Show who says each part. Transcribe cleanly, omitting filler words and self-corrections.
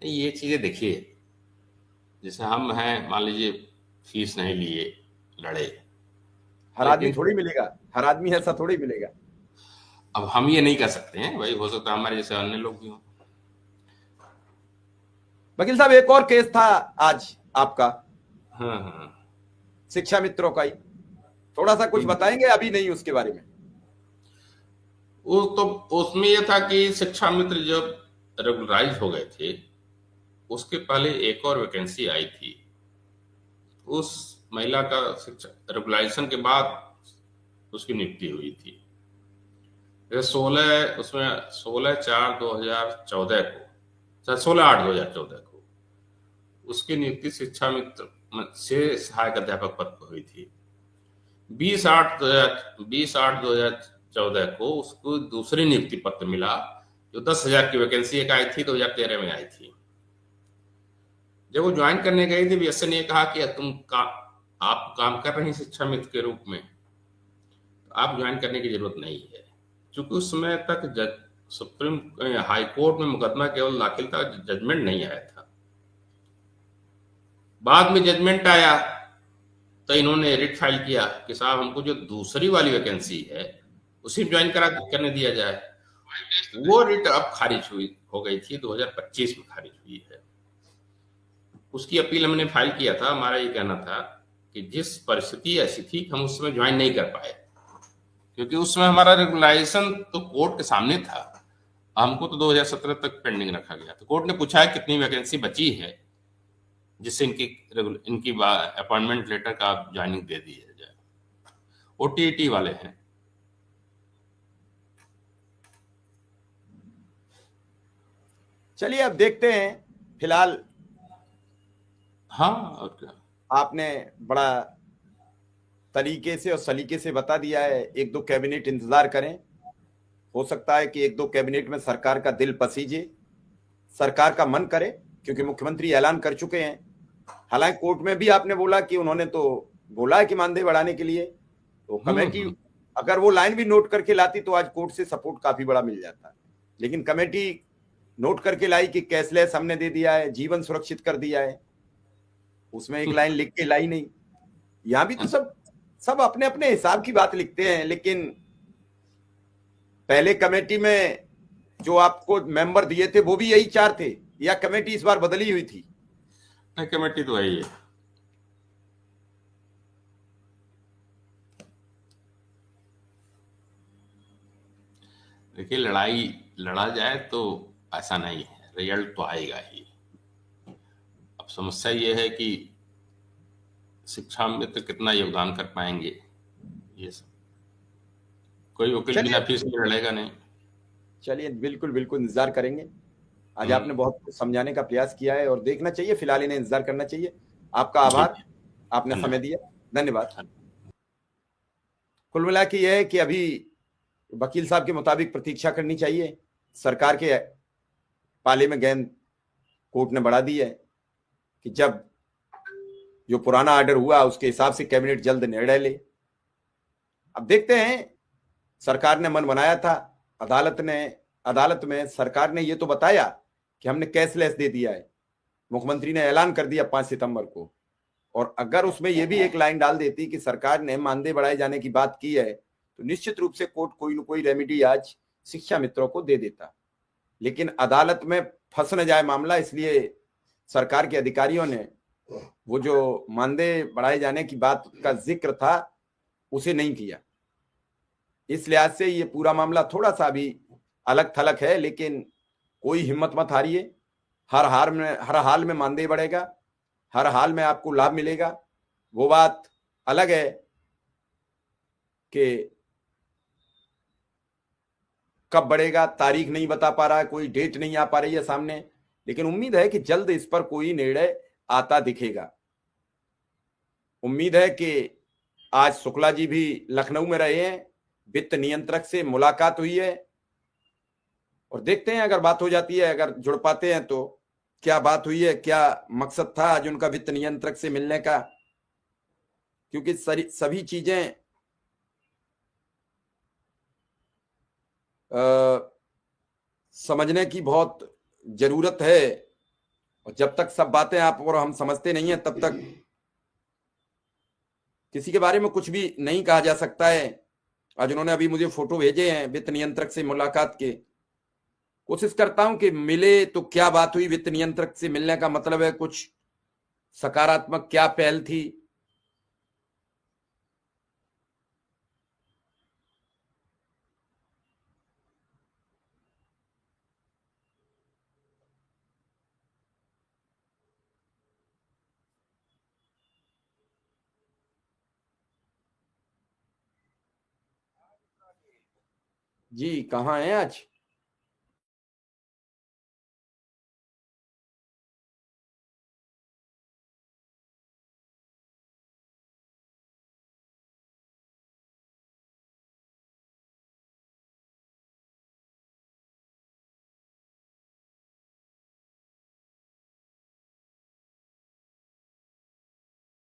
Speaker 1: ये चीज़ें देखिए, जैसे हम हैं, मान लीजिए फीस नहीं लिए, लड़े,
Speaker 2: हर आदमी
Speaker 1: लेकिन
Speaker 2: थोड़ी मिलेगा, हर आदमी ऐसा थोड़ी मिलेगा।
Speaker 1: अब हम ये नहीं कर सकते हैं भाई, हो सकता है हमारे जैसे अन्य लोग भी हों।
Speaker 2: वकील साहब, एक और केस था आज आपका,
Speaker 1: हाँ, हाँ।
Speaker 2: शिक्षा मित्रों का ही, थोड़ा सा कुछ बताएंगे? अभी नहीं उसके बारे में।
Speaker 1: वो तो उसमें ये था कि शिक्षा मित्र जब रेगुलराइज हो गए थे, उसके पहले एक और वैकेंसी आई थी। उस महिला का शिक्षा रेगुलाइजेशन के बाद उसकी नियुक्ति हुई थी। जैसे 16 उसमें 16/4/2014 को, 16/8/2014 को उसकी नियुक्ति शिक्षा मित्र से सहायक अध्यापक पद पर हुई थी। 20/8/2014 को उसको दूसरी नियुक्ति पत्र मिला, जो 10,000 की वैकेंसी एक आई थी, 2013 में आई थी। जब वो ज्वाइन करने गई थी, बीएसए ने कहा कि आप काम कर रही हैं शिक्षा मित्र के रूप में, तो आप ज्वाइन करने की जरूरत नहीं है। क्योंकि उस समय तक सुप्रीम हाई कोर्ट में मुकदमा केवल दाखिल था, जजमेंट नहीं आया था। बाद में जजमेंट आया तो इन्होंने रिट फाइल किया कि साहब हमको जो दूसरी वाली वैकेंसी है उसी में ज्वाइन करा करने दिया जाए। वो रिट अब खारिज हुई हो गई थी, 2025 में खारिज हुई है। उसकी अपील हमने फाइल किया था। हमारा ये कहना था कि जिस परिस्थिति ऐसी थी कि हम उस समय ज्वाइन नहीं कर पाए, क्योंकि उस समय हमारा रेगुलाइजेशन तो कोर्ट के सामने था। हमको तो 2017 तक पेंडिंग रखा गया, तो कोर्ट ने पूछा है कितनी वैकेंसी बची है जिससे इनकी अपॉइंटमेंट लेटर का आप ज्वाइनिंग दे दिया जाए। ओटीईटी वाले हैं।
Speaker 2: चलिए अब देखते हैं। फिलहाल
Speaker 1: हाँ, और क्या।
Speaker 2: आपने बड़ा तरीके से और सलीके से बता दिया है। एक दो कैबिनेट इंतजार करें, हो सकता है कि एक दो कैबिनेट में सरकार का दिल पसीजे, सरकार का मन करे, क्योंकि मुख्यमंत्री ऐलान कर चुके हैं। हालांकि कोर्ट में भी आपने बोला कि उन्होंने तो बोला है कि मानदेय बढ़ाने के लिए, तो
Speaker 1: हम्म,
Speaker 2: कमेटी अगर वो लाइन भी नोट करके लाती तो आज कोर्ट से सपोर्ट काफी बड़ा मिल जाता। लेकिन कमेटी नोट करके लाई कि कैशलेस हमने दे दिया है, जीवन सुरक्षित कर दिया है, उसमें एक लाइन लिख के लाई नहीं। यहां भी तो सब सब अपने अपने हिसाब की बात लिखते हैं। लेकिन पहले कमेटी में जो आपको मेंबर दिए थे वो भी यही चार थे, या कमेटी इस बार बदली हुई थी?
Speaker 1: नहीं, कमेटी तो वही है। देखिए, लड़ाई लड़ा जाए तो ऐसा नहीं है, रिजल्ट तो आएगा ही। अब समस्या ये है कि शिक्षा में तो कितना योगदान कर पाएंगे, ये सब। कोई वकील बिना
Speaker 2: चलिए,
Speaker 1: फीस में लड़ेगा नहीं।
Speaker 2: चलिए बिल्कुल बिल्कुल इंतजार करेंगे। आज
Speaker 1: हम्म।
Speaker 2: आपने बहुत कुछ समझाने का प्रयास किया है और देखना चाहिए, फिलहाल इन्हें इंतजार करना चाहिए। आपका
Speaker 1: ठीक
Speaker 2: आभार,
Speaker 1: है।
Speaker 2: आपने समय
Speaker 1: धन्यवाद।
Speaker 2: दिया। धन्यवाद।
Speaker 1: धन्यवाद।
Speaker 2: कुल मिला के यह है कि अभी वकील साहब के मुताबिक प्रतीक्षा करनी चाहिए। सरकार के पाले में गेंद कोर्ट ने बढ़ा दी है कि जब जो पुराना ऑर्डर हुआ उसके हिसाब से कैबिनेट जल्द निर्णय ले। अब देखते हैं। सरकार ने मन बनाया था, अदालत में सरकार ने ये तो बताया कि हमने कैशलेस दे दिया है, मुख्यमंत्री ने ऐलान कर दिया 5 सितंबर को। और अगर उसमें यह भी एक लाइन डाल देती कि सरकार ने मानदेय बढ़ाए जाने की बात की है, तो निश्चित रूप से कोर्ट कोई न कोई रेमेडी आज शिक्षा मित्रों को दे देता। लेकिन अदालत में फंस न जाए मामला, इसलिए सरकार के अधिकारियों ने वो जो मानदेय बढ़ाए जाने की बात का जिक्र था उसे नहीं किया। इस लिहाज से ये पूरा मामला थोड़ा सा भी अलग थलग है। लेकिन कोई हिम्मत मत हारिए, हर हाल में मानदेय बढ़ेगा, हर हाल में आपको लाभ मिलेगा। वो बात अलग है कि कब बढ़ेगा, तारीख नहीं बता पा रहा है, कोई डेट नहीं आ पा रही है सामने। लेकिन उम्मीद है कि जल्द इस पर कोई निर्णय आता दिखेगा। उम्मीद है कि आज शुक्ला जी भी लखनऊ में रहे हैं, वित्त नियंत्रक से मुलाकात हुई है, और देखते हैं अगर बात हो जाती है, अगर जुड़ पाते हैं तो क्या बात हुई है, क्या मकसद था आज उनका वित्त नियंत्रक से मिलने का। क्योंकि सभी चीजें समझने की बहुत जरूरत है और जब तक सब बातें आप और हम समझते नहीं है तब तक किसी के बारे में कुछ भी नहीं कहा जा सकता है। आज उन्होंने अभी मुझे फोटो भेजे हैं वित्त नियंत्रक से मुलाकात के। कोशिश करता हूं कि मिले तो क्या बात हुई, वित्त नियंत्रक से मिलने का मतलब है कुछ सकारात्मक क्या पहल थी। जी कहाँ हैं आज?